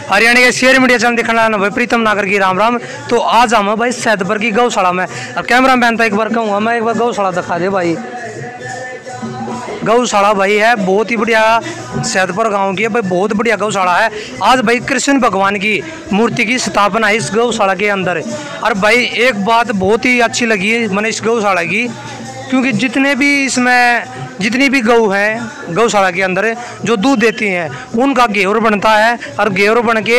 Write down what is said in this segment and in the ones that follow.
हरियाणा के share media channel देखने वाला भाई प्रीतम नागर की राम राम। तो आज हम भाई सैदपुर की गौशाला में और कैमरा मैन तो एक बार कहूँगा मैं, एक बार गौशाला दिखा दे भाई। गौशाला भाई है बहुत ही बढ़िया, सैदपुर गांव की है भाई, बहुत बढ़िया गौशाला है। आज भाई कृष्ण भगवान की मूर्ति की स्थापना है इस गौशाला के अंदर। और भाई एक बात बहुत ही अच्छी लगी है मैंने इस गौशाला की, क्योंकि जितनी भी गौ हैं गौशाला के अंदर जो दूध देती हैं उनका घेवर बनता है और घेवर बन के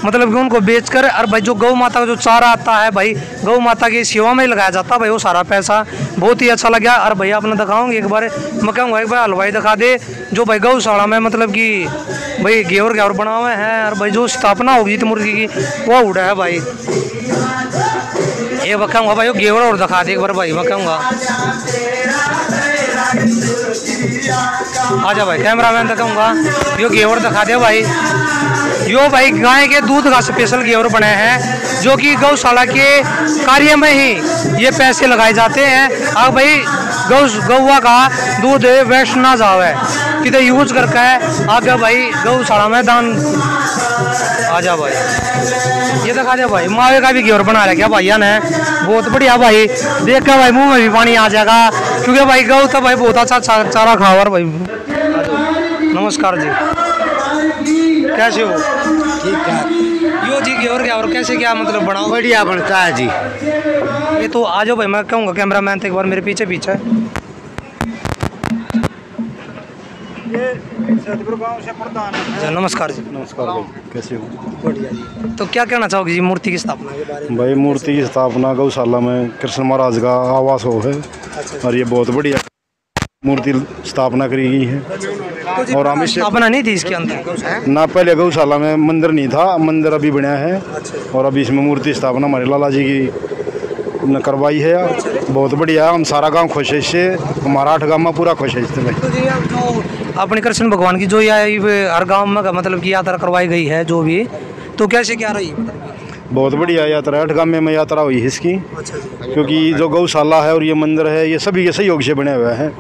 मतलब कि उनको बेचकर और भाई जो गौ माता का जो चारा आता है भाई गौ माता की सेवा में ही लगाया जाता है भाई वो सारा पैसा। बहुत ही अच्छा लगा। और भैया अपना दिखाऊंगी एक बार, मैं कहूँगा एक बार हलवाई दिखा दे जो भाई गौशाला में मतलब कि भाई घेवर बना हुए हैं और भाई जो स्थापना होगी जित मुर्गी की वो उड़ा है भाई। ये कहूँगा भाई वो घेवर और दिखा दे एक बार भाई, मैं कहूँगा आजा भाई कैमरा मैन दिखाऊंगा यो घेवर दिखा दे भाई। यो भाई गाय के दूध का स्पेशल घेवर बने हैं जो कि गौशाला के कार्य में ही ये पैसे लगाए जाते हैं। अब भाई गौवा का दूध वेस्ट ना जावे किधर यूज करके है आगे भाई गौशाला में दान। आजा भाई ये दिखा दे भाई, मावे का भी घेवर बना रखा भैया ने, बहुत बढ़िया भाई। देख कर भाई मुंह में भी पानी आ जाएगा क्योंकि भाई गौ तो भाई बहुत अच्छा चारा खावा भाई। नमस्कार जी, कैसे हो? ठीक है। यो जी घेवर क्या और कैसे क्या मतलब बनाओ? बढ़िया बनता है जी। ये तो आ जाओ भाई, मैं कहूँगा कैमरा मैन तो एक बार मेरे पीछे पीछे। सैदपुर गांव से प्रधान है। नमस्कार जी। नमस्कार भाई, कैसे हो? बढ़िया जी। तो क्या कहना चाहोगे जी मूर्ति की स्थापना के बारे में? भाई मूर्ति की स्थापना गौशाला में कृष्ण महाराज का आवास हो है। अच्छा। और ये बहुत बढ़िया मूर्ति स्थापना करी गई है। तो और हम स्थापना नहीं थी इसके अंदर ना, पहले गौशाला में मंदिर नहीं था, मंदिर अभी बना है। अच्छा। और अभी इसमें मूर्ति स्थापना हमारे लाला जी की करवाई है। बहुत बढ़िया, हम सारा गांव खुश है इससे, हमारा 8 गाँव में पूरा खुश है इससे भाई। तो जी जो अपने कृष्ण भगवान की जो हर गांव में मतलब की यात्रा करवाई गई है जो भी, तो कैसे क्या रही? बहुत बढ़िया यात्रा, 8 गाँव में यात्रा हुई है इसकी। अच्छा जी। क्योंकि जो गौशाला है और ये मंदिर है ये सभी के सहयोग से बने हुए हैं।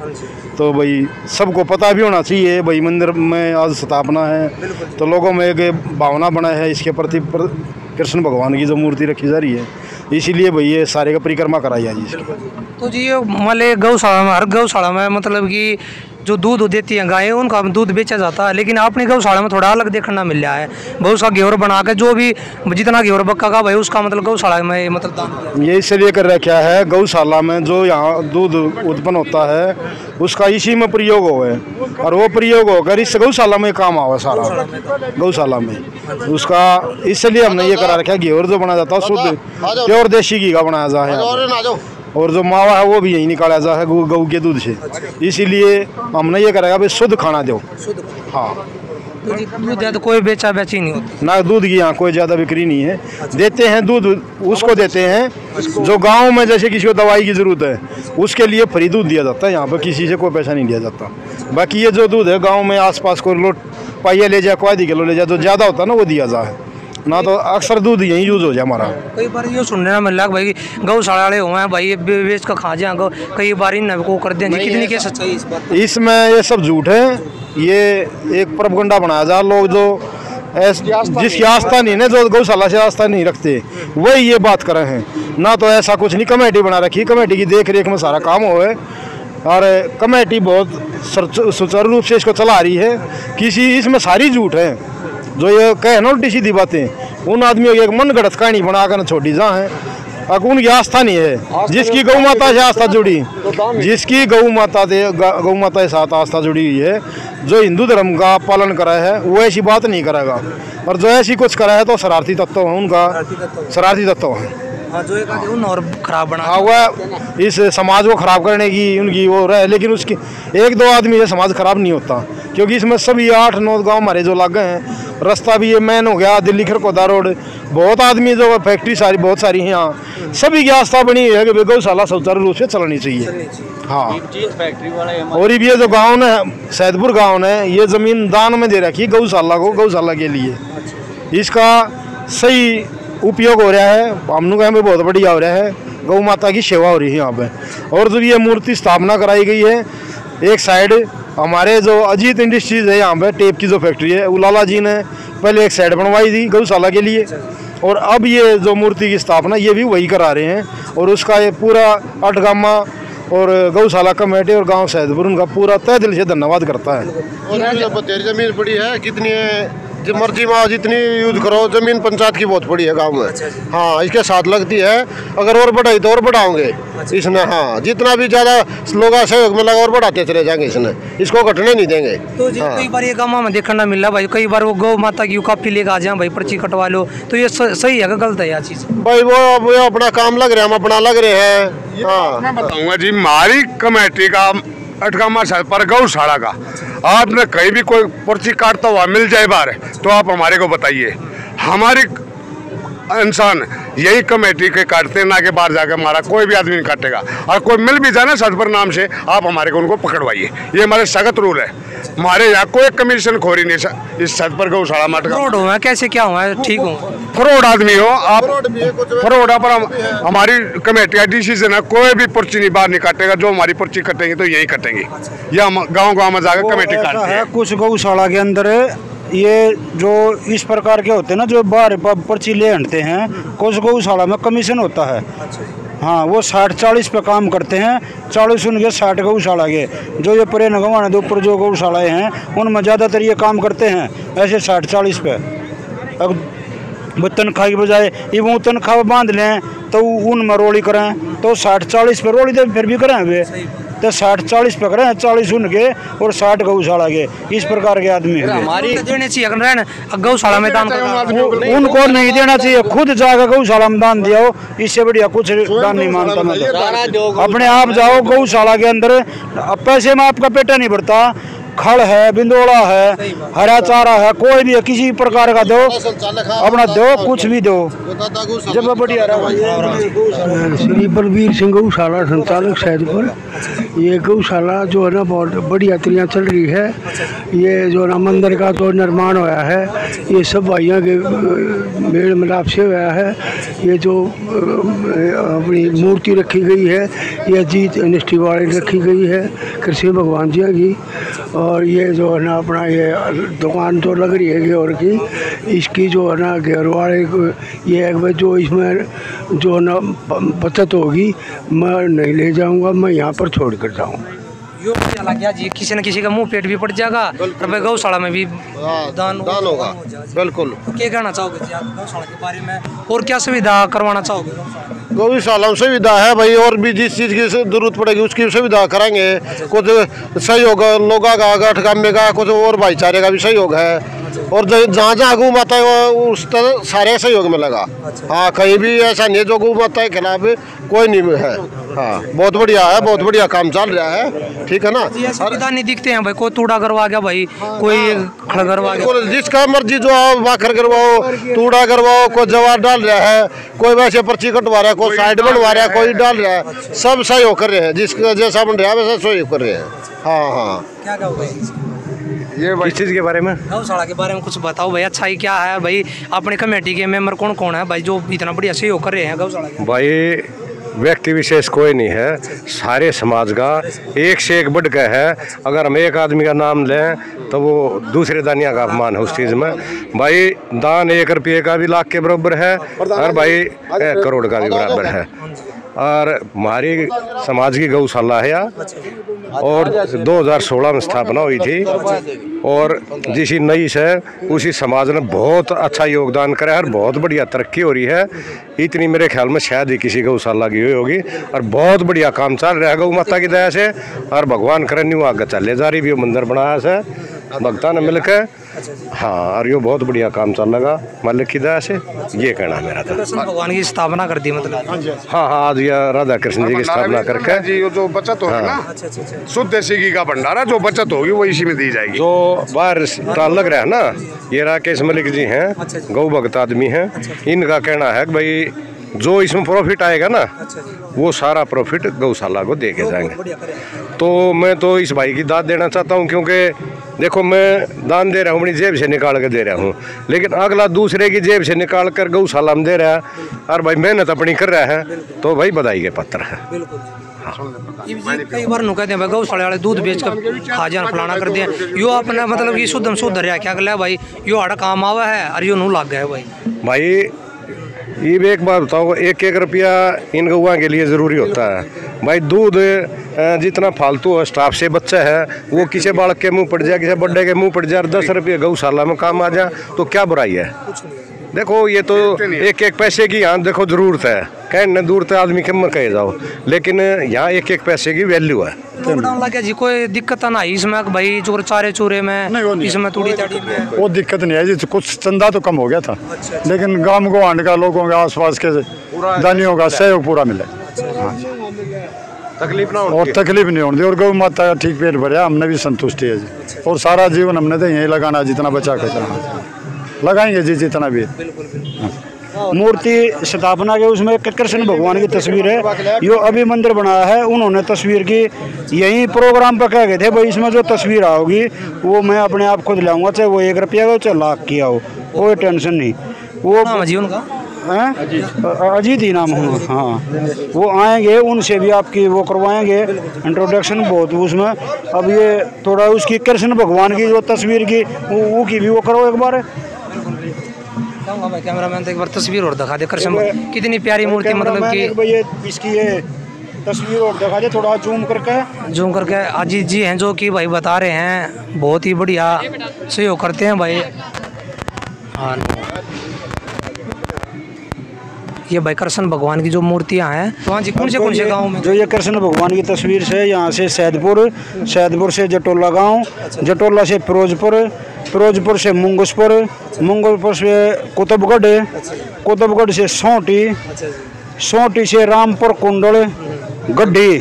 तो भाई सबको पता भी होना चाहिए भाई मंदिर में आज स्थापना है, तो लोगों में एक भावना बना है इसके प्रति कृष्ण भगवान की जो मूर्ति रखी जा रही है, इसीलिए भाई ये सारे का परिक्रमा कराई है जी इसकी। तो जी मान ले गौशाला में, हर गौशाला में मतलब कि जो दूध देती हैं गायें उनका दूध बेचा जाता है, लेकिन अपनी गौशाला में थोड़ा अलग देखना मिल रहा है भाई। उसका घेवर बना के जो भी जितना घेवर बक्का का भाई उसका मतलब गौशाला में मतलब दान ये इसलिए कर रखा है गौशाला में जो यहाँ दूध उत्पन्न होता है उसका इसी में प्रयोग हो है, और वो प्रयोग होकर इस गौशाला में काम आवा सारा गौशाला में उसका। इसलिए हमने ये करा रखा है घेवर जो बनाया जाता है शुद्ध प्योर देसी घी का बनाया जाता है, और जो मावा है वो भी यही निकाला जाता है गऊ के दूध से। इसीलिए हमने ये करेगा भाई शुद्ध खाना दो। हाँ, तो जी दूध है तो कोई बेचा बेची नहीं होती ना, दूध की यहाँ कोई ज़्यादा बिक्री नहीं है। देते हैं दूध उसको देते हैं जो गांव में जैसे किसी को दवाई की ज़रूरत है उसके लिए फ्री दूध दिया जाता है। यहाँ पर किसी से कोई पैसा नहीं दिया जाता। बाकी ये जो दूध है गाँव में आसपास को लोट पाइया ले जाए, कोई 1 किलो ले जाए, जो ज़्यादा होता है ना वो दिया जाए, ना तो अक्सर दूध यही यूज हो जाए हमारा। कई बार ये सुनने में मिल रहा है भाई गौशाला वाले हुए हैं भाई ये बेच कर खा जाए, कई बार इन को कर दें। कितनी की सच्चाई इस बात? इसमें ये सब झूठ है, ये एक प्रोपगंडा बनाया जा। लोग जो जिसकी आस्था नहीं है, जो गौशाला से आस्था नहीं रखते, वही ये बात कर रहे हैं। ना तो ऐसा कुछ नहीं, कमेटी बना रखी, कमेटी की देख रेख में सारा काम हो है, और कमेटी बहुत सुचारू रूप से इसको चला रही है। किसी इसमें सारी झूठ है जो ये कहे ना उल्टी सीधी बातें, उन आदमियों की एक मन गढ़त कहानी बनाकर छोटी जहाँ है, अब उनकी आस्था नहीं है। जिसकी गौ माता से आस्था जुड़ी, जिसकी गौ माता के साथ आस्था जुड़ी हुई है, जो हिंदू धर्म का पालन करा है वो ऐसी बात नहीं करेगा, और जो ऐसी कुछ करा है तो शरारती तत्व है, उनका शरारती तत्व है। जो एक और खराब बना हुआ इस समाज को खराब करने की उनकी वो रहे, लेकिन उसकी 1-2 आदमी से समाज खराब नहीं होता, क्योंकि इसमें सभी 8-9 गांव हमारे जो लागे हैं, रास्ता भी ये मेन हो गया दिल्ली खरकोदा रोड, बहुत आदमी जो फैक्ट्री सारी बहुत सारी हैं यहाँ, सभी की आस्था बनी है कि गौशाला सुचारू रूप से चलनी चाहिए। हाँ, और ये जो गाँव ने सैदपुर गाँव ने ये ज़मीन दान में दे रखी गौशाला को, गौशाला के लिए इसका सही उपयोग हो रहा है। हम लोग यहाँ पे बहुत बढ़िया हो रहा है, गौ माता की सेवा हो रही है यहाँ पे। और जब ये मूर्ति स्थापना कराई गई है, एक साइड हमारे जो अजीत इंडस्ट्रीज है यहाँ पे टेप की जो फैक्ट्री है, उलाला जी ने पहले एक साइड बनवाई थी गौशाला के लिए, और अब ये जो मूर्ति की स्थापना ये भी वही करा रहे हैं। और उसका ये पूरा अटगामा और गौशाला कमेटी और गांव सैदपुर उनका पूरा तहे दिल से धन्यवाद करता है। और बतेरी जमीन पड़ी है, कितनी है जो मर्जी वहाँ जितनी यूज करो, जमीन पंचायत की बहुत पड़ी है गांव में। हाँ, इसके साथ लगती है, अगर और बढ़ाई तो और बढ़ाओगे इसने। हाँ, जितना भी ज़्यादा लोग सहयोग में लगा और बढ़ाते चले जाएंगे इसने, इसको घटने नहीं देंगे। तो कई बार ये गाँव में देखना मिल रहा भाई, कई बार वो गौ माता की काफी लेकर आ जाए भाई, पर्ची कटवा लो, तो ये सही है गलत है यह चीज़? भाई वो अपना काम लग रहे हैं, हम अपना लग रहे हैं। हाँ, मैं बताऊंगा जी, हमारी कमेटी का अटगामा पर गौशाला का आपने कहीं भी कोई पर्ची काटता हुआ मिल जाए बाहर, तो आप हमारे को बताइए। हमारी इंसान यही कमेटी के काटते हैं, ना के बाहर जाकर हमारा कोई भी आदमी नहीं काटेगा। और कोई मिल भी जाए ना सतपुर नाम से, आप हमारे को उनको पकड़वाइए, ये हमारे सख्त रूल है। हमारे यहाँ कोई कमीशन खोरी नहीं इस सतपुर गौशाला में। फ्रॉड हुआ कैसे, क्या हुआ? ठीक हो, फ्रॉड आदमी हो आप, फ्रॉड पर हमारी कमेटी का डिसीजन है, कोई भी पर्ची नहीं बाहर नहीं काटेगा। जो हमारी पर्ची कटेंगे तो यही कटेंगे, या गाँव गाँव में जाकर कमेटी काटती है। कुछ गौशाला के अंदर ये जो इस प्रकार के होते हैं ना, जो बाहर पर्ची ले हटते हैं, कुछ गौशाला में कमीशन होता है। हाँ, वो 60-40 पे काम करते हैं, 40 उनके 60 गौशाला के। जो ये परे नगवाना दो ऊपर जो गौशालाएँ हैं उनमें ज़्यादातर ये काम करते हैं ऐसे 60-40 पे। अब वो तनख्वाह की बजाय ये वो तनख्वाह बांध लें तो उनमें रोली करें, तो 60-40 पे रोली तो फिर भी करें वे, तो 60-40 पे करें, 40 उनके और 60 गौशाला के। इस प्रकार के आदमी हमारी देने चाहिए गौशाला में दान, उनको नहीं देना चाहिए, खुद जाकर गौशाला में दान दिया हो, इससे बढ़िया कुछ दान नहीं मानता मैं तो। अपने आप जाओ गौशाला के अंदर, पैसे में आपका पेटा नहीं भरता, खड़ है, बिंदोड़ा है, हरा चारा है, कोई भी है, किसी प्रकार का दो, अपना दो, कुछ भी दो, जब बढ़िया। श्री बलबीर सिंह गौशाला संचालक सैदपुर। ये गौशाला जो है ना बहुत बढ़िया तरीका चल रही है। ये जो ना मंदिर का जो निर्माण होया है, ये सब भाइयों के मेल मिलाप से होया है। ये जो अपनी मूर्ति रखी गई है, ये अजीत निष्ठी वाली रखी गई है कृष्ण भगवान जी की। और ये जो है ना अपना ये दुकान जो लग रही है घेवर की, इसकी जो है ना घेवर वाले ये है जो इसमें जो है ना बचत होगी मैं नहीं ले जाऊंगा, मैं यहाँ पर छोड़ कर जाऊँ। यो चला गया जी, किसी न किसी का मुंह पेट भी पड़ जाएगा, और गौशाला में भी दान होगा। बिल्कुल। क्या कहना चाहोगे जी आप गौशाला के बारे में, और क्या सुविधा करवाना चाहोगे? गौशाला में सुविधा है भाई, और भी जिस चीज़ की जरूरत पड़ेगी उसकी सुविधा कराएंगे। कुछ सहयोग लोगों का अठगामे का, कुछ और भाईचारे का भी सहयोग है। और जहाँ जहाँ गौ माता है उस तरह सारे सहयोग में लगा। हाँ, कहीं भी ऐसा नहीं है जो गौ माता के खिलाफ कोई नहीं है। हाँ, बहुत बढ़िया है, बहुत बढ़िया काम चल रहा है, ठीक है ना। सुविधा नहीं दिखते हैं भाई, कोई तूड़ा करवा गया भाई, कोई खड़ करवा गया, जिसका मर्जी जो आओ वाखर करवाओ, तूड़ा करवाओ, कोई जवाब डाल रहा है, कोई वैसे पर्ची कटवा रहा है, कोई साइड बनवा रहा है, कोई डाल रहा है, सब सहयोग कर रहे हैं, जिसका जैसा बन रहा है वैसा सहयोग कर रहे हैं। हाँ हाँ, क्या कहोगे ये इस चीज़ के बारे में, गौशाला के बारे में कुछ बताओ भाई। अच्छाई क्या है भाई, अपने कमेटी के मेंबर कौन कौन है भाई जो इतना बढ़िया सहयोग कर रहे हैं गौशाला के? भाई व्यक्ति विशेष कोई नहीं है, सारे समाज का एक से एक बढ़ के है। अगर हम एक आदमी का नाम लें तो वो दूसरे दानिया का अपमान है उस चीज़ में। भाई दान 1 रुपये का भी लाख के बराबर है, और भाई 1 करोड़ का भी बराबर है। और हमारी समाज की गौशाला है और 2016 में स्थापना हुई थी, और जिस नई से उसी समाज ने बहुत अच्छा योगदान करा है और बहुत बढ़िया तरक्की हो रही है। इतनी मेरे ख्याल में शायद ही किसी गौशाला की हुई होगी, और बहुत बढ़िया काम चल रहा है गौ माता की दया से। और भगवान करे नहीं आगे चले जा रही भी मंदिर बनाया से भक्ता ने मिलकर। हाँ, और ये बहुत बढ़िया काम चल लगा मालिक की दया से, ये कहना मेरा था। कृष्ण भगवान की स्थापना कर दी मतलब? हाँ हाँ, आज यह राधा कृष्ण जी की स्थापना करके जी जो बचत होगी ना, शुद्ध देसी घी का भंडारा जो बचत होगी वो इसी में दी जाएगी। जो बाहर स्टॉल लग रहा है ना, ये राकेश मलिक जी हैं, गौ भक्त आदमी हैं। इनका कहना है कि भाई जो इसमें प्रॉफिट आएगा ना, वो सारा प्रॉफिट गौशाला को दे के जाएंगे। तो मैं तो इस भाई की दाद देना चाहता हूँ, क्योंकि देखो मैं दान दे रहा हूँ, अपनी जेब से निकाल कर दे रहा हूँ, लेकिन अगला दूसरे की जेब से निकाल कर गौशाला में दे रहा है, और भाई मेहनत अपनी कर रहा है, तो भाई बधाई के पात्र है। कई बार नु कहते हैं भाई गौशाला वाले दूध बेच कर खा जान फलाना कर दिया यो अपने मतलब कि शुद्ध शुद्ध रहा क्या कर भाई यो आड़ा काम आवा है और यो नू लग गया भाई ये एक बात बताओ, एक एक रुपया इन गौआ के लिए ज़रूरी होता है भाई। दूध जितना फालतू स्टाफ से बच्चा है वो किसी बालक के मुंह पड़ जाए, किसी बड्डे के मुंह पड़ जाए, 10 रुपये गौशाला में काम आ जाए तो क्या बुराई है। देखो ये तो एक एक पैसे की यहाँ देखो ज़रूरत है, कहने दूर तो आदमी के कहे जाओ, लेकिन यहाँ एक एक पैसे की वैल्यू है। लॉकडाउन लग गया जी, कोई दिक्कत ना आई इसमें भाई चोर चारे चूरे में इसमें थोड़ी वो दिक्कत नहीं है जी, कुछ चंदा तो कम हो गया था। लेकिन गांव गोवांड का लोगों के आसपास के दानियों का सहयोग पूरा मिला, तकलीफ ना हो और तकलीफ नहीं होने दी, और गौ माता का ठीक पेट भरा, हमने भी संतुष्टि है जी। और सारा जीवन हमने तो यही लगाना, जितना बचा कर लगाएंगे जी जितना भी। मूर्ति स्थापना के उसमें कृष्ण भगवान की तस्वीर है, यो अभी मंदिर बनाया है उन्होंने तस्वीर की, यही प्रोग्राम पर कह गए थे भाई इसमें जो तस्वीर आओगी वो मैं अपने आप खुद लाऊंगा, चाहे वो 1 रुपया का चाहे लाख की आओ, कोई टेंशन नहीं। वो जी उनका अजीत ही नाम होगा, हाँ वो आएंगे, उनसे भी आपकी वो करवाएंगे इंट्रोडक्शन बहुत उसमें। अब ये थोड़ा उसकी कृष्ण भगवान की जो तस्वीर की वो की भी वो करो एक बार। भाई कैमरामैन तो एक बार तस्वीर और दिखा दे कृष्ण, कितनी प्यारी मूर्ति, मतलब कि ये इसकी ये तस्वीर और दिखा दे थोड़ा जूम करके। अजीत जी हैं जो कि भाई बता रहे हैं, बहुत ही बढ़िया सहयोग करते हैं भाई। हाँ ये भाई कृष्ण भगवान की जो मूर्तियां हैं तो हाँ जी, कौन से गांव में जो ये कृष्ण भगवान की तस्वीर से यहाँ से सैदपुर से जटोला गांव, जटोला से फिरोजपुर से मुंगसपुर से कुतुबगढ़ से सोंटी से रामपुर कुंडल गड्ढी,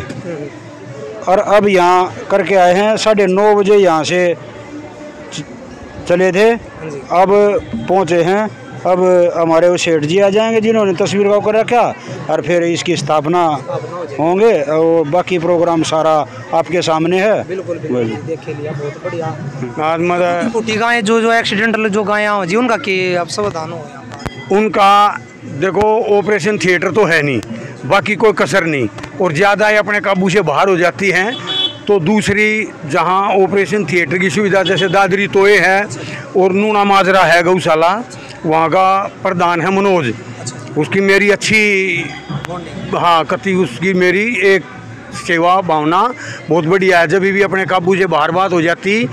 और अब यहाँ करके आए हैं 9:30 बजे यहाँ से चले थे, अब पहुँचे हैं। अब हमारे वो सेठ जी आ जाएंगे जिन्होंने तस्वीर का कर रखा, और फिर इसकी स्थापना होंगे, और बाकी प्रोग्राम सारा आपके सामने है। बिल्कुल देख लिया, बहुत बढ़िया। गायें जो एक्सीडेंटल जो गायें हो जी उनका कि अब सावधान हो, उनका देखो ऑपरेशन थिएटर तो है नहीं, बाकी कोई कसर नहीं, और ज़्यादा अपने काबू से बाहर हो जाती हैं तो दूसरी जहां ऑपरेशन थिएटर की सुविधा जैसे दादरी तोए है और नूना माजरा है गौशाला, वहाँ का प्रधान है मनोज, उसकी मेरी अच्छी हाँ कति उसकी मेरी एक सेवा भावना बहुत बढ़िया है। जब भी अपने काबू से बाहर बात हो जाती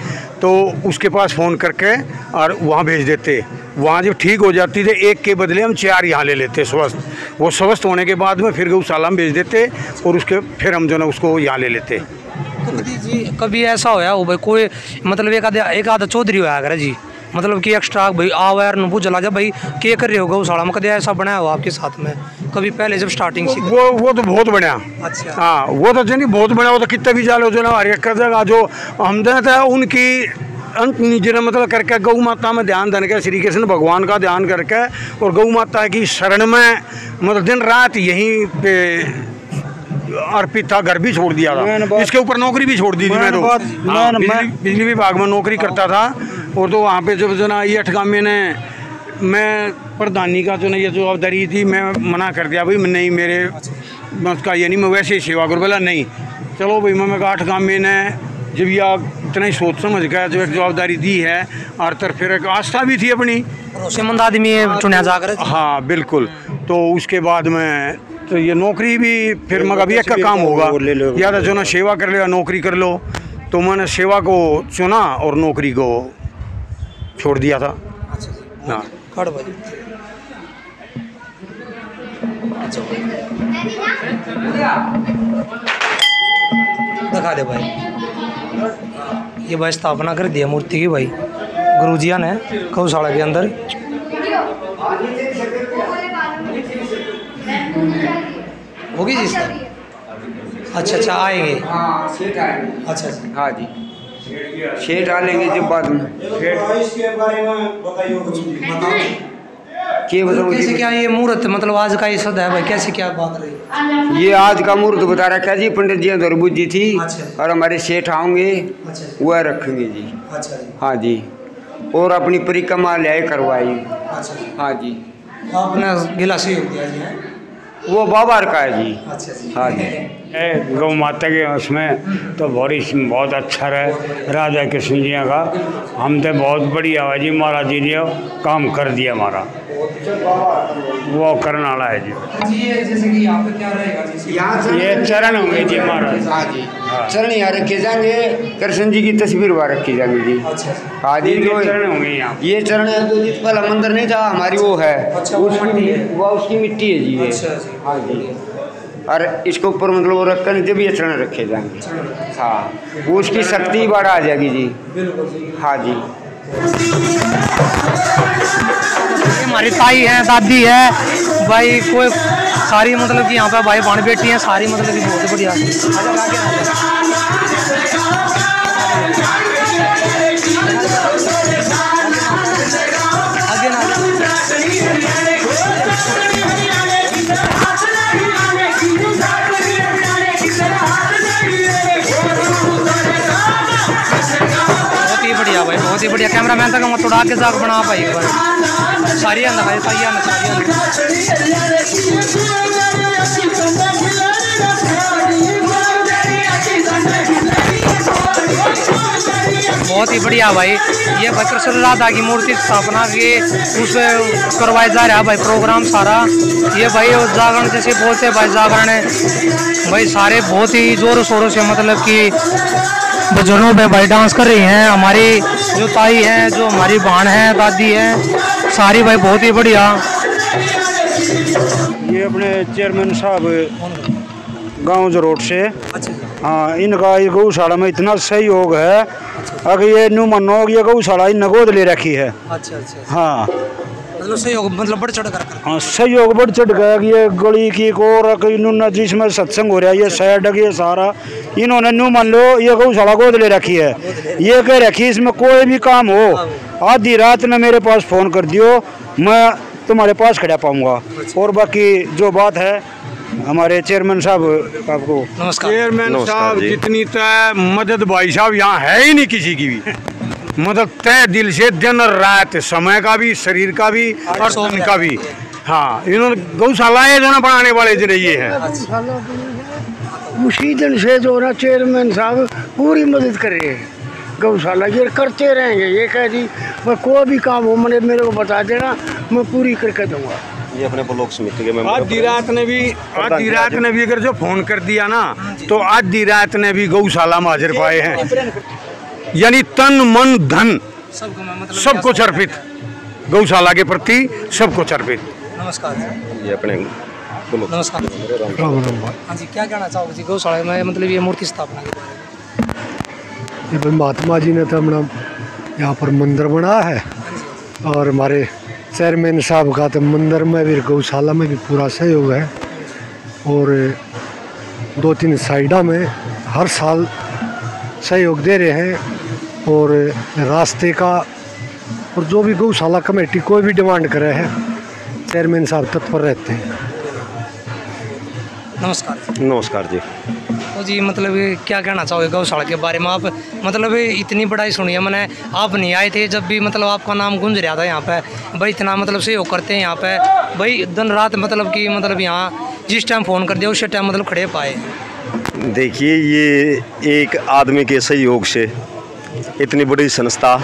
तो उसके पास फ़ोन करके और वहाँ भेज देते, वहाँ जब ठीक हो जाती थे एक के बदले हम 4 यहाँ ले लेते स्वस्थ, वो स्वस्थ होने के बाद में फिर गौशाला में भेज देते और उसके फिर हम जो ना उसको यहाँ ले लेते। तो जी कभी ऐसा होया हो भाई कोई मतलब एक आधा चौधरी होया करे जी, मतलब कि एक्स्ट्रा भाई आओ यार नबू चला जा भाई क्या कर रहे हो गौशाला में, कभी ऐसा बनाया हो आपके साथ में कभी पहले जब स्टार्टिंग से? वो तो बहुत बढ़िया। अच्छा हाँ वो तो नहीं बहुत बढ़िया, वो तो कितना भी जालो जो ना हर एक कर देगा, जो हम था उनकी अंत निजन मतलब करके गौ माता में ध्यान देने के, श्री कृष्ण भगवान का ध्यान करके और गौ माता की शरण में मतलब दिन रात यहीं पे अर्पित था, घर भी छोड़ दिया था, इसके ऊपर नौकरी भी छोड़ दी थी मैं तो बिजली विभाग में नौकरी करता था, और तो वहाँ पे जब जो ना ये 8 गाँव में मैं प्रधानी का जो ना ये जवाबदारी थी, मैं मना कर दिया भाई नहीं मेरे उसका ये नहीं मैं वैसे ही सेवा करूँ, बोला नहीं चलो भाई मैं 8 गाँव में ने जब यह इतना ही सोच समझ गया जो एक जवाबदारी दी है और तर फिर एक आस्था भी थी अपनी, भरोसेमंद आदमी चुना जाकर। हाँ बिल्कुल, तो उसके बाद में तो ये नौकरी भी फिर मगर अभी एक का काम होगा या तो जो ना सेवा कर लो या नौकरी कर लो, तो मैंने सेवा को चुना और नौकरी को छोड़ दिया था। हाँ दिखा दे भाई, ये भाई स्थापना कर दिया मूर्ति की भाई गुरुजिया ने गौशाला के अंदर। होगी जी सर? अच्छा आएंगे। अच्छा हाँ जी शेर डालेंगे जब बाद में। इसके बारे में बताइए कैसे क्या ये मुहूर्त मतलब आज का ये सद है भाई, कैसे क्या बात रही? ये आज का मुहूर्त बता रखा जी, पंडित जी दरबूज जी थी और हमारे सेठ आएंगे वह रखेंगे जी। हाँ जी, और अपनी परिक्रमा ले करवाई। हाँ जी आपने गिला सहयोग दिया जी? वो बाबर का है जी। अच्छा जी। हाँ जी। गौ माता के उसमें तो बहुत अच्छा रहे राजा कृष्ण जी का। हम तो बहुत बढ़िया है जी, महाराज जी ने काम कर दिया हमारा, वो करने वाला है जी। ये जैसे कि यहाँ पे क्या रहेगा जी? यहाँ ये चरण होंगे जी महाराज। हाँ जी, चरण यहाँ रखे जाएंगे, कृष्ण जी की तस्वीर वहाँ रखी जाएंगी जी। हाँ जी, ये चरण होंगे यहाँ। ये चरण है जो जिस पहला मंदिर नहीं था हमारी वो है। अच्छा, वो मिट्टी है। वो उसकी मिट्टी है जी ये। अच्छा जी। हाँ जी। और इसके ऊपर मतलब वो रख कर जब ये चरण रखे जाएंगे। हाँ, वो उसकी शक्ति बढ़ा आ जाएगी जी। बिल्कुल जी। हाँ जी। हमारी ताई है, दादी है भाई, कोई सारी मतलब कि यहाँ पे भाई बहन बेटी हैं सारी, मतलब कि बहुत बढ़िया। आगे ना बहुत ही बढ़िया भाई, बहुत ही बढ़िया। कैमरा मैन तक थोड़ा आगे जाकर बना भाई एक बार। सारी आना भाई, सारी आना, सारी आना। बहुत ही बढ़िया भाई। ये भाई कृष्ण राधा की मूर्ति स्थापना के उस करवाया जा रहा है भाई प्रोग्राम सारा। ये भाई जागरण जैसे बोलते हैं भाई, जागरण है भाई, सारे बहुत ही जोरों शोरों से मतलब कि बुजुर्गों पे भाई डांस कर रही हैं। हमारी जो ताई हैं, जो हमारी बहन है, दादी है, सारी भाई बहुत ही बढ़िया। ये अपने चेयरमैन साहब गांव रोड से। हाँ, इनका ये गौशाला में इतना सहयोग है, अगर ये न्यू मानो ये गौशाला इन गोद ले रखी है। अच्छा अच्छा। हाँ, मतलब सहयोग मतलब बढ़ चढ़ कर। हाँ, सहयोग बढ़ चढ़ गया कि ये गली की को इन्होंने जिसमें सत्संग हो रहा है, ये साइड ये सारा इन्होंने न्यू मान लो ये गौशाला गोद ले रखी है। ये कह रखी इसमें कोई भी काम हो, आधी रात में मेरे पास फ़ोन कर दियो, मैं तुम्हारे पास खड़ा पाऊंगा। और बाकी जो बात है हमारे चेयरमैन साहब आपको नमस्कार। चेयरमैन साहब जितनी तय मदद भाई साहब यहाँ है ही नहीं किसी की भी। मदद तय दिल से दिन रात, समय का भी, शरीर का भी और धन का भी। हाँ, इन्होंने गौशालाएं जो ना बनाने वाले जो ये हैं, उसी दिन से जो ना चेयरमैन साहब पूरी मदद कर रहे हैं। गौशाला ये करते रहेंगे। ये कह दी मैं कोई भी काम हो मैंने मेरे को बता देना, मैं पूरी करके दूंगा। ये अपने ब्लॉक समिति के मेंबर आधी रात ने भी अगर जो फोन कर दिया ना, तो आधी रात ने भी गौशाला में हाजिर पाए हैं। यानी तन मन धन सब कुछ अर्पित गौशाला के प्रति, सब कुछ अर्पित। नमस्कार। ये अपने नमस्कार। हाँ जी, क्या कहना चाहोगे जी गौशाला में मतलब ये मूर्ति स्थापना के बारे में? ये महात्मा जी ने तो अपना यहाँ पर मंदिर बनाया है, और हमारे चेयरमैन साहब का तो मंदिर में भी गौशाला में भी पूरा सहयोग है। और 2-3 साइडा में हर साल सहयोग दे रहे हैं। और रास्ते का और जो भी गौशाला कमेटी कोई भी डिमांड करे है, चेयरमैन साहब तत्पर रहते हैं। नमस्कार। नमस्कार जी। तो जी मतलब क्या कहना चाहोगे गौशाला के बारे में? आप मतलब इतनी बड़ाई सुनी है मैंने, आप नहीं आए थे जब भी मतलब आपका नाम गूंज रहा था यहाँ पे भाई, इतना मतलब सहयोग करते हैं यहाँ पे भाई दिन रात, मतलब कि मतलब यहाँ जिस टाइम फ़ोन कर दिया उस टाइम मतलब खड़े पाए। देखिए, ये एक आदमी के सहयोग से इतनी बड़ी संस्था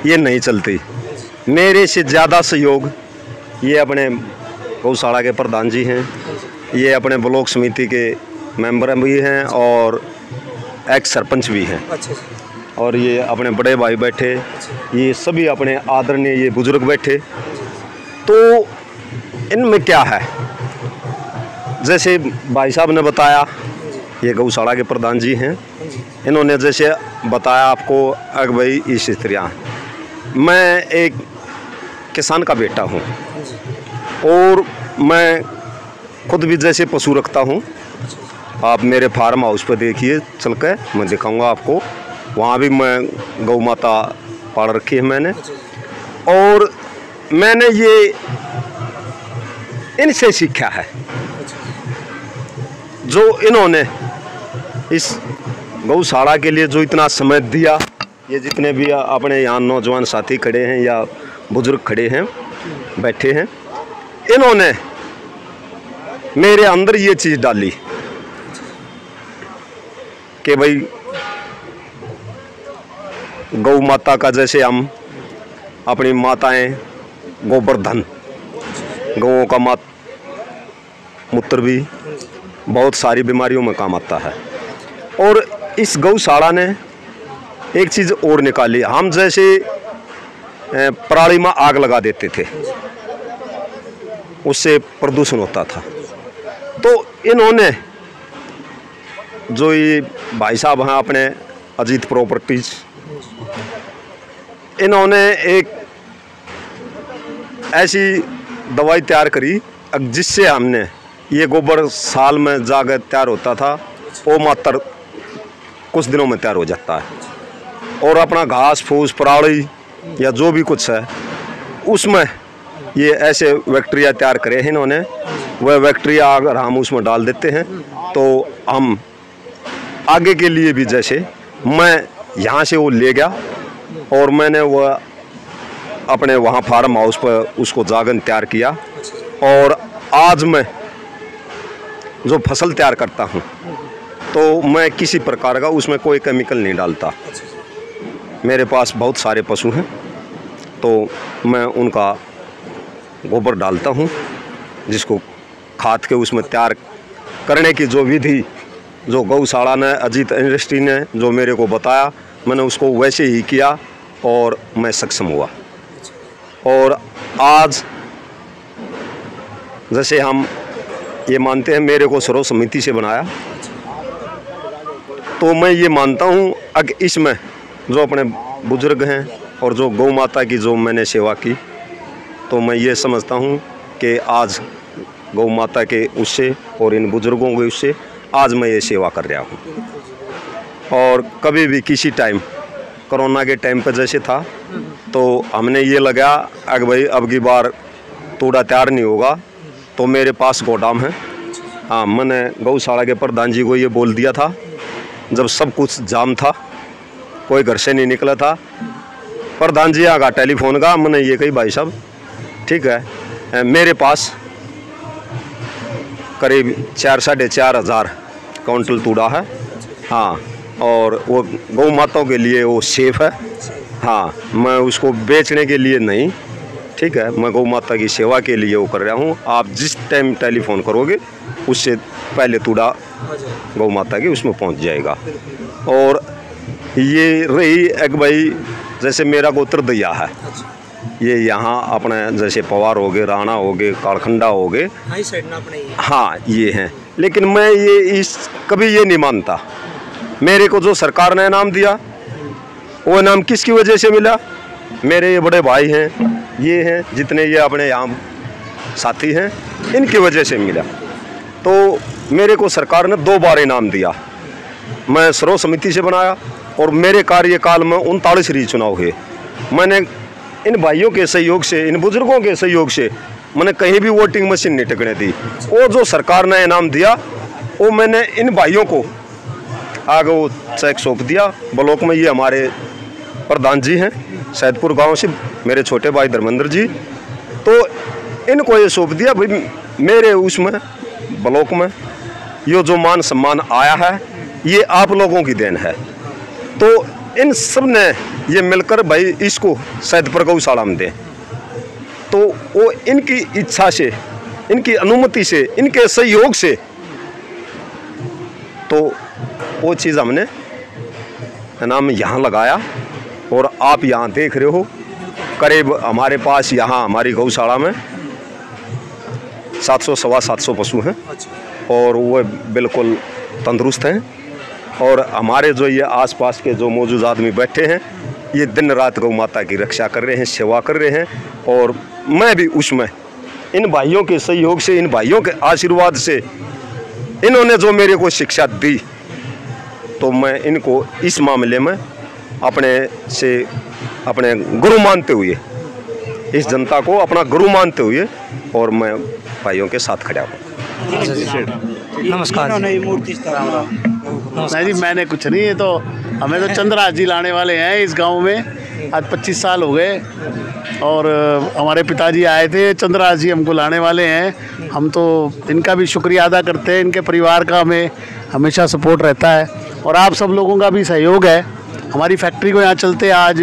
ये नहीं चलती। मेरे से ज़्यादा सहयोग ये अपने गौशाला के प्रधान जी हैं, ये अपने ब्लॉक समिति के मेंबर भी हैं और एक्स सरपंच भी हैं। और ये अपने बड़े भाई बैठे, ये सभी अपने आदरणीय ये बुजुर्ग बैठे। तो इनमें क्या है, जैसे भाई साहब ने बताया, ये गौशाला के प्रधान जी हैं, इन्होंने जैसे बताया आपको अग भाई इस तरह, मैं एक किसान का बेटा हूँ और मैं खुद भी जैसे पशु रखता हूँ। आप मेरे फार्म हाउस पर देखिए चल कर, मैं दिखाऊंगा आपको, वहाँ भी मैं गौ माता पाल रखी है मैंने। और मैंने ये इनसे सीखा है, जो इन्होंने इस गौशाला के लिए जो इतना समय दिया। ये जितने भी अपने यहाँ नौजवान साथी खड़े हैं या बुजुर्ग खड़े हैं बैठे हैं, इन्होंने मेरे अंदर ये चीज़ डाली कि भाई गौ माता का जैसे हम अपनी माताएं गोवर्धन, गौओं का मूत्र भी बहुत सारी बीमारियों में काम आता है। और इस गौशाला ने एक चीज़ और निकाली। हम जैसे पराली में आग लगा देते थे, उससे प्रदूषण होता था, तो इन्होंने जो ये भाई साहब हैं अपने अजीत प्रॉपर्टीज, इन्होंने एक ऐसी दवाई तैयार करी जिससे हमने ये गोबर साल में जाकर तैयार होता था, वो मात्र कुछ दिनों में तैयार हो जाता है। और अपना घास फूस पराली या जो भी कुछ है उसमें ये ऐसे बैक्टीरिया तैयार करे हैं इन्होंने। वह बैक्टीरिया अगर हम उसमें डाल देते हैं तो हम आगे के लिए भी, जैसे मैं यहाँ से वो ले गया और मैंने वह अपने वहाँ फार्म हाउस पर उसको जागन तैयार किया, और आज मैं जो फसल तैयार करता हूँ तो मैं किसी प्रकार का उसमें कोई केमिकल नहीं डालता। मेरे पास बहुत सारे पशु हैं तो मैं उनका गोबर डालता हूँ, जिसको खाद के उसमें तैयार करने की जो विधि जो गौशाला ने, अजीत इंडस्ट्री ने जो मेरे को बताया, मैंने उसको वैसे ही किया और मैं सक्षम हुआ। और आज जैसे हम ये मानते हैं, मेरे को सर्व समिति से बनाया, तो मैं ये मानता हूँ अगर इसमें जो अपने बुजुर्ग हैं और जो गौ माता की जो मैंने सेवा की, तो मैं ये समझता हूँ कि आज गौ माता के उससे और इन बुजुर्गों के उससे आज मैं ये सेवा कर रहा हूँ। और कभी भी किसी टाइम कोरोना के टाइम पर जैसे था तो हमने ये लगा अगर भाई अब की बार तूड़ा तैयार नहीं होगा तो मेरे पास गोदाम है। हाँ, मैंने गौशाला के प्रधान जी को ये बोल दिया था जब सब कुछ जाम था, कोई घर से नहीं निकला था। प्रधान जी आगा टेलीफोन का, मैंने ये कही भाई साहब ठीक है, मेरे पास करीब 4-4.5 हज़ार क्विंटल तूड़ा है। हाँ, और वो गौ माताओं के लिए वो सेफ है। हाँ, मैं उसको बेचने के लिए नहीं, ठीक है, मैं गौ माता की सेवा के लिए वो कर रहा हूँ। आप जिस टाइम टेलीफोन करोगे उससे पहले तूड़ा गौ माता की उसमें पहुँच जाएगा। और ये रही एक भाई, जैसे मेरा गोत्र दैया है, ये यहाँ अपने जैसे पवार हो गए, राणा हो गए, कालखंडा हो गए, हाँ ये हैं। लेकिन मैं ये कभी ये नहीं मानता, मेरे को जो सरकार ने इनाम दिया वो इनाम किसकी वजह से मिला? मेरे ये बड़े भाई हैं, ये हैं जितने ये अपने यहाँ साथी हैं, इनकी वजह से मिला। तो मेरे को सरकार ने 2 बार इनाम दिया। मैं सर्व समिति से बनाया और मेरे कार्यकाल में 39 री चुनाव हुए। मैंने इन भाइयों के सहयोग से, इन बुजुर्गों के सहयोग से मैंने कहीं भी वोटिंग मशीन नहीं टिकने दी। वो जो सरकार ने इनाम दिया वो मैंने इन भाइयों को आगे वो चेक सौंप दिया ब्लॉक में। ये हमारे प्रधान जी हैं सैदपुर गांव से, मेरे छोटे भाई धर्मेंद्र जी, तो इनको ये सौंप दिया भाई मेरे उसमें ब्लॉक में ये जो मान सम्मान आया है ये आप लोगों की देन है। तो इन सब ने ये मिलकर भाई इसको सैदपुर गौशाला में दें। तो वो इनकी इच्छा से, इनकी अनुमति से, इनके सहयोग से तो वो चीज़ हमने नाम यहाँ लगाया। और आप यहाँ देख रहे हो करीब हमारे पास यहाँ हमारी गौशाला में 700-750 पशु हैं और वो बिल्कुल तंदुरुस्त हैं। और हमारे जो ये आसपास के जो मौजूद आदमी बैठे हैं ये दिन रात गौ माता की रक्षा कर रहे हैं, सेवा कर रहे हैं। और मैं भी उसमें इन भाइयों के सहयोग से, इन भाइयों के आशीर्वाद से, इन्होंने जो मेरे को शिक्षा दी, तो मैं इनको इस मामले में अपने गुरु मानते हुए, इस जनता को अपना गुरु मानते हुए और मैं भाइयों के साथ खड़ा हूँ। नमस्कार। नहीं जी, मैंने कुछ नहीं, है तो हमें तो चंद्रराज जी लाने वाले हैं इस गांव में। आज 25 साल हो गए और हमारे पिताजी आए थे, चंद्रराज जी हमको लाने वाले हैं। हम तो इनका भी शुक्रिया अदा करते हैं, इनके परिवार का हमें हमेशा सपोर्ट रहता है और आप सब लोगों का भी सहयोग है। हमारी फैक्ट्री को यहाँ चलते आज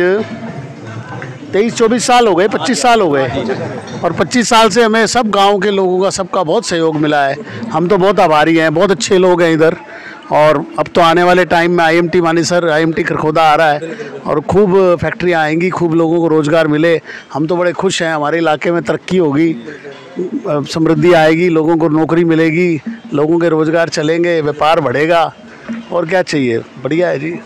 23-24 साल हो गए, 25 साल हो गए और 25 साल से हमें सब गांव के लोगों का सबका बहुत सहयोग मिला है। हम तो बहुत आभारी हैं, बहुत अच्छे लोग हैं इधर। और अब तो आने वाले टाइम में IMT मानेसर, IMT खरखोदा आ रहा है और खूब फैक्ट्रियाँ आएंगी, खूब लोगों को रोज़गार मिले। हम तो बड़े खुश हैं, हमारे इलाके में तरक्की होगी, समृद्धि आएगी, लोगों को नौकरी मिलेगी, लोगों के रोज़गार चलेंगे, व्यापार बढ़ेगा और क्या चाहिए। बढ़िया है जी,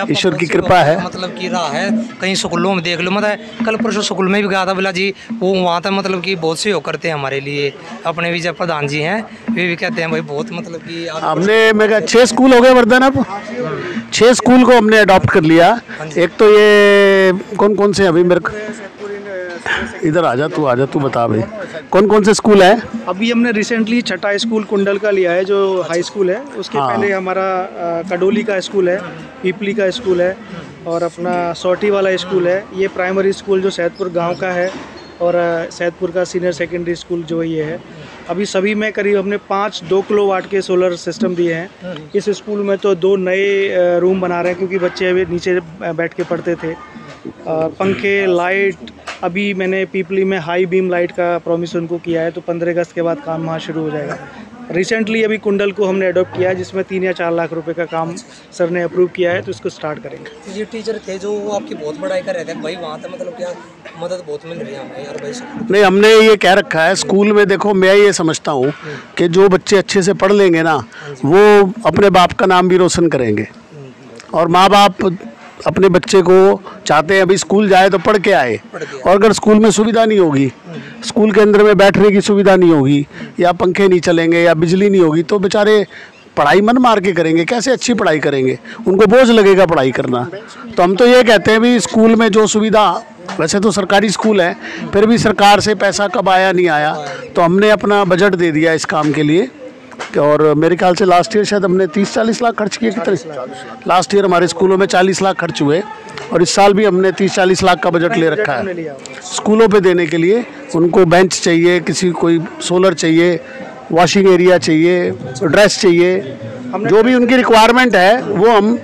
ईश्वर की कृपा है। मतलब की रहा है कहीं स्कूलों में देख लो, मतलब कल परसों स्कूल में भी गया था बोला जी, वो वहाँ तक मतलब कि बहुत सहयोग करते हैं हमारे लिए। अपने भी जब प्रधान जी हैं वे भी कहते हैं भाई बहुत मतलब कि हमने मेरा 6 स्कूल हो गए वर्धन, अब 6 स्कूल को हमने अडॉप्ट कर लिया। एक तो ये कौन कौन से अभी मेरे इधर आ जा तू बता भाई कौन कौन से स्कूल है। अभी हमने रिसेंटली छठा स्कूल कुंडल का लिया है जो हाई स्कूल है। उसके पहले हमारा कडोली का स्कूल है, पीपली का स्कूल है और अपना सोटी वाला स्कूल है। ये प्राइमरी स्कूल जो सैदपुर गांव का है और सैदपुर का सीनियर सेकेंडरी स्कूल जो ये है। अभी सभी में करीब हमने 2 किलोवाट के सोलर सिस्टम दिए हैं। इस स्कूल में तो 2 नए रूम बना रहे हैं क्योंकि बच्चे अभी नीचे बैठ के पढ़ते थे। पंखे, लाइट, अभी मैंने पीपली में हाई बीम लाइट का प्रॉमिस उनको किया है, तो 15 अगस्त के बाद काम वहाँ शुरू हो जाएगा। रिसेंटली अभी कुंडल को हमने अडॉप्ट किया है जिसमें 3 या 4 लाख रुपए का काम सर ने अप्रूव किया है, तो इसको स्टार्ट करेंगे। ये टीचर थे जो वो आपकी बहुत बड़ाई कर रहे थे भाई, वहाँ तक मतलब क्या मदद बहुत मिल रही है हमें यार भाई। नहीं, हमने ये कह रखा है स्कूल में, देखो मैं ये समझता हूँ कि जो बच्चे अच्छे से पढ़ लेंगे ना, वो अपने बाप का नाम भी रोशन करेंगे। और माँ बाप अपने बच्चे को चाहते हैं अभी स्कूल जाए तो पढ़ के आए, और अगर स्कूल में सुविधा नहीं होगी, स्कूल के अंदर में बैठने की सुविधा नहीं होगी, या पंखे नहीं चलेंगे, या बिजली नहीं होगी, तो बेचारे पढ़ाई मन मार के करेंगे, कैसे अच्छी पढ़ाई करेंगे, उनको बोझ लगेगा पढ़ाई करना। तो हम तो ये कहते हैं भी स्कूल में जो सुविधा, वैसे तो सरकारी स्कूल है, फिर भी सरकार से पैसा कब आया नहीं आया, तो हमने अपना बजट दे दिया इस काम के लिए। और मेरे ख्याल से लास्ट ईयर शायद हमने 30-40 लाख खर्च किए। कितने लास्ट ईयर हमारे स्कूलों में 40 लाख खर्च हुए, और इस साल भी हमने 30-40 लाख का बजट ले रखा है स्कूलों पे देने के लिए। उनको बेंच चाहिए, किसी कोई सोलर चाहिए, वॉशिंग एरिया चाहिए, ड्रेस चाहिए, जो भी उनकी रिक्वायरमेंट है वो हम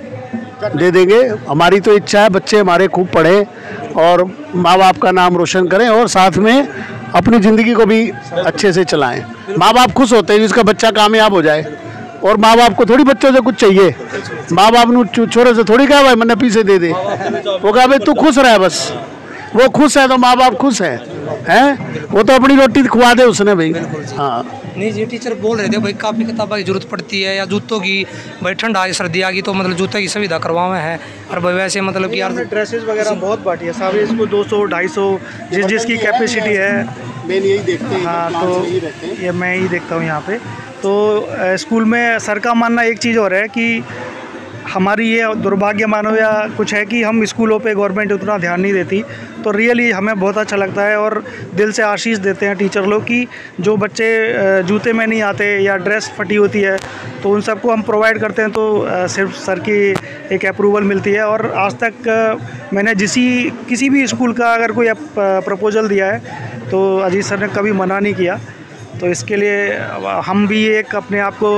दे देंगे। हमारी तो इच्छा है बच्चे हमारे खूब पढ़ें और माँ बाप का नाम रोशन करें, और साथ में अपनी ज़िंदगी को भी अच्छे से चलाएं। माँ बाप खुश होते हैं जिसका बच्चा कामयाब हो जाए, और माँ बाप को थोड़ी बच्चों से कुछ चाहिए। माँ बाप ने छोरे से थोड़ी कहा भाई मैंने पैसे दे दे, वो कहा भाई तू खुश रहे, बस वो खुश है तो माँ बाप खुश हैं, वो तो अपनी रोटी खुआ दे उसने भाई। हाँ नहीं जी, टीचर बोल रहे थे भाई काफ़ी किताबों की जरूरत पड़ती है, या जूतों की, भाई ठंडा आ सर्दी आ गई तो मतलब जूते की सुविधा करवाए हैं। और भाई वैसे मतलब कि यार ड्रेसेस वगैरह बहुत बांटी है, सारे इसको 200-250 जिसकी कैपेसिटी है। मेन यही देखते हैं। हाँ, तो ये मैं ही देखता हूँ यहाँ पे। तो स्कूल में सर का मानना एक चीज़ और है कि हमारी ये दुर्भाग्य मानो या कुछ है कि हम स्कूलों पे गवर्नमेंट उतना ध्यान नहीं देती, तो रियली हमें बहुत अच्छा लगता है और दिल से आशीष देते हैं टीचर लोग कि जो बच्चे जूते में नहीं आते या ड्रेस फटी होती है तो उन सबको हम प्रोवाइड करते हैं, तो सिर्फ सर की एक अप्रूवल मिलती है। और आज तक मैंने किसी भी स्कूल का अगर कोई प्रपोजल दिया है तो अजीत सर ने कभी मना नहीं किया। तो इसके लिए हम भी एक अपने आप को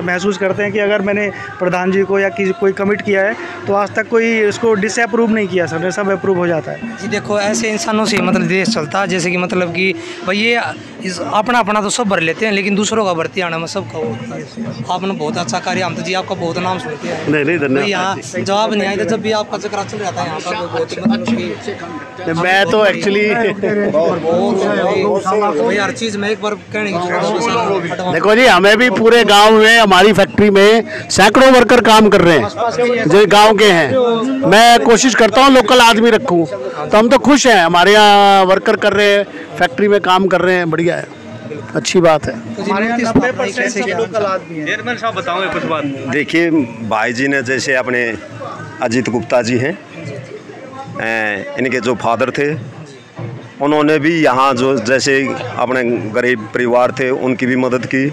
महसूस करते हैं कि अगर मैंने प्रधान जी को या कोई कमिट किया है तो आज तक कोई इसको डिसअप्रूव नहीं किया, सर ने सब अप्रूव हो जाता है। जी देखो, ऐसे इंसानों से मतलब देश चलता है, जैसे कि मतलब कि भाई ये अपना तो सब भर लेते हैं, लेकिन दूसरों का भर्ती आना में सबका होता है। आपने बहुत अच्छा कार्य, हम तो जी आपका बहुत नाम सुनते हैं। नहीं धन्यवाद। यहाँ जवाब नहीं आया जब भी आपका चक्कर चल रहा था यहाँ पर, बहुत मतलब मैं तो एक्चुअली हर चीज़ में एक बार कहने की देखो जी, हमें भी पूरे गांव में हमारी फैक्ट्री में सैकड़ों वर्कर काम कर रहे हैं जो गांव के हैं। मैं कोशिश करता हूं लोकल आदमी रखूं, तो हम तो खुश हैं, हमारे यहाँ वर्कर कर रहे हैं, फैक्ट्री में काम कर रहे हैं, बढ़िया है, अच्छी बात है। हमारे यहाँ 90% लोकल आदमी है। बताओ कुछ बात। देखिए, भाई जी ने जैसे अपने अजीत गुप्ता जी हैं, इनके जो फादर थे उन्होंने भी यहाँ जो जैसे अपने गरीब परिवार थे उनकी भी मदद की,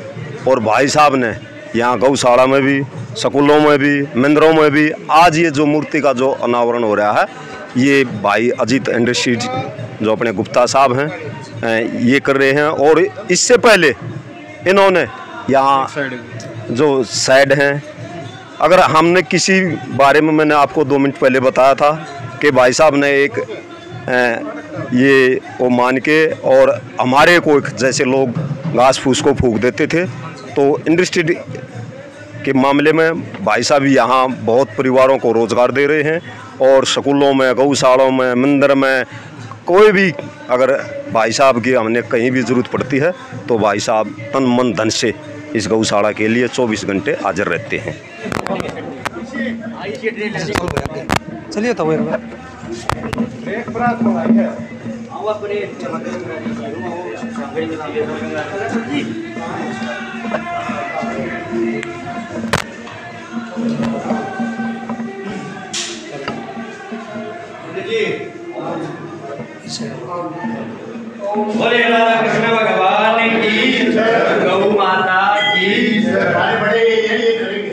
और भाई साहब ने यहाँ गौशाला में भी, स्कूलों में भी, मंदिरों में भी आज ये जो मूर्ति का जो अनावरण हो रहा है ये भाई अजीत इंडस्ट्रीज जो अपने गुप्ता साहब हैं ये कर रहे हैं। और इससे पहले इन्होंने यहाँ जो साइड हैं, अगर हमने किसी बारे में, मैंने आपको 2 मिनट पहले बताया था कि भाई साहब ने एक ये वो मान के और हमारे को जैसे लोग घास फूस को फूंक देते थे, तो इंडस्ट्री के मामले में भाई साहब यहाँ बहुत परिवारों को रोज़गार दे रहे हैं। और स्कूलों में, गौशालाओं में, मंदिर में, कोई भी अगर भाई साहब की हमने कहीं भी ज़रूरत पड़ती है तो भाई साहब तन मन धन से इस गौशाला के लिए 24 घंटे हाजिर रहते हैं। चलिए तो बोले राधा कृष्ण भगवान की, गौ माता की। बड़े ये करेंगे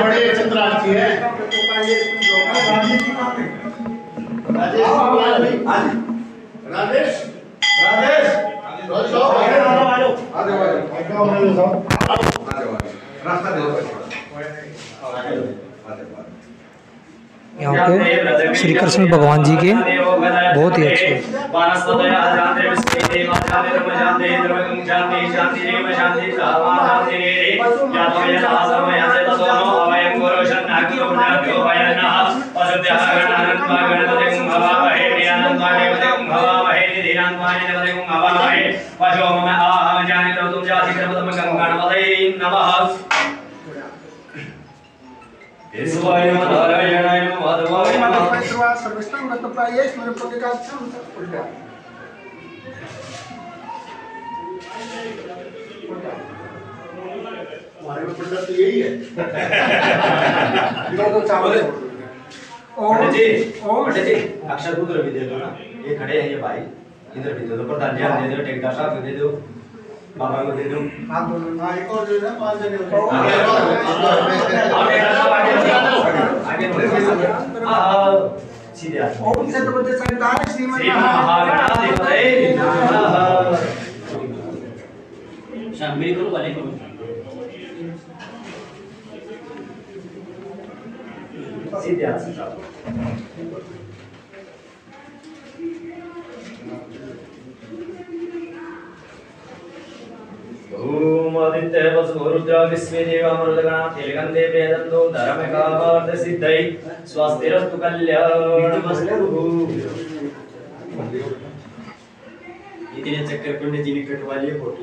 बड़े चंद्राक्षी है। राजेश यहाँ पे श्री कृष्ण भगवान जी के बहुत ही अच्छे यही है। अक्षर पुत्र भी दे दो ना, ये खड़े हैं ये भाई, इधर भी दे दो, प्रधान जी दे दो, टेकदार साहब दे दो, बाबा को दे दो। एक और दे दो, 5 जने सीधे ओम सतपति संतान श्रीमन शामिल करो वाले को सीधे हाथ से ओम आदित्य वसुरुद्र विश्वे देवामरुदगणा तेलगंधे वेदन्तो धर्मकावार्थ सिद्धै स्वस्तिरस्तु कल्याणमस्तु। इतने चक्कर पंडित जी ने कटवा लिए फोटो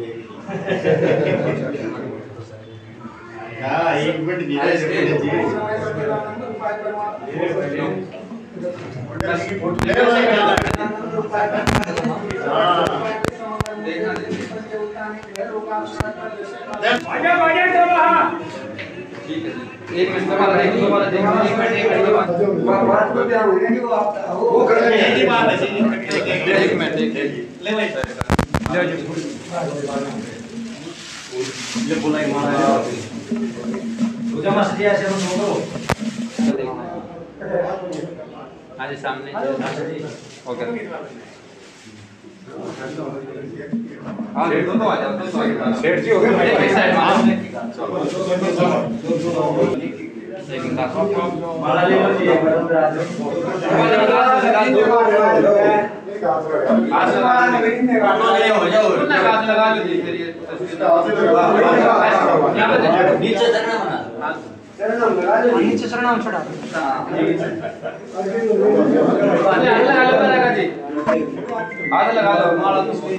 हां 1 मिनट दिया है पंडित जी की फोटो एक मिनट वाला देख लो, वाला देख लो, एक मिनट बात को क्या हो रही है वो कर रहे हैं, यही बात है। एक मिनट देख ले भाई ले ये बोला ही मारा है पूजा मस्त दिया से हम लोगों आज सामने ओके हाँ लेट तो आ जाओ, तो लेट जी हो गया साइड में माला ले लो जी, आज लगा लो जी, फिर ये नीचे चढ़ना बना चरणम लगा दो, नीचे चरणम चढ़ा लगा जी, हाथ लगा लो माला तो सोई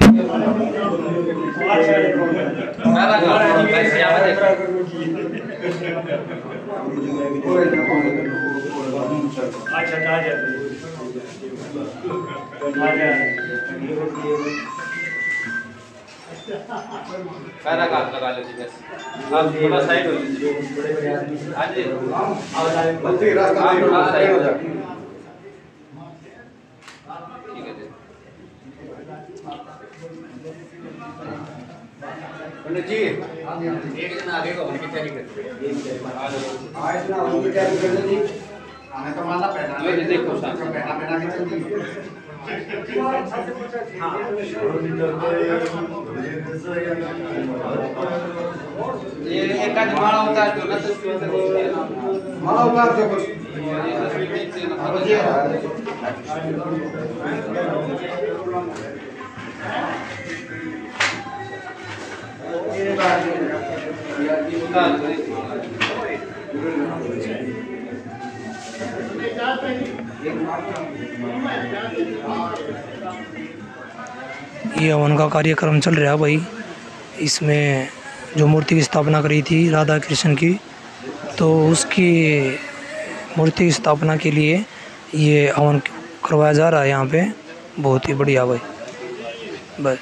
सारा घर कैसे आवे देख अच्छा आ जा सारा हाथ लगा लो जी, बस आप थोड़ा साइड हो लीजिए। हां जी आओ रास्ता थोड़ा साइड हो जाओ, ठीक है जी। पंडित जी एक जन आगे को होने की तैयारी करते हैं, आ जाओ इतना होने की तैयारी कर लो जी। ये एक आध माला उतार दो ना, तो माला उतार दो कुछ। ये हवन का कार्यक्रम चल रहा है भाई। इसमें जो मूर्ति की स्थापना करी थी राधा कृष्ण की, तो उसकी मूर्ति की स्थापना के लिए ये हवन करवाया जा रहा है यहाँ पे। बहुत ही बढ़िया भाई। बस।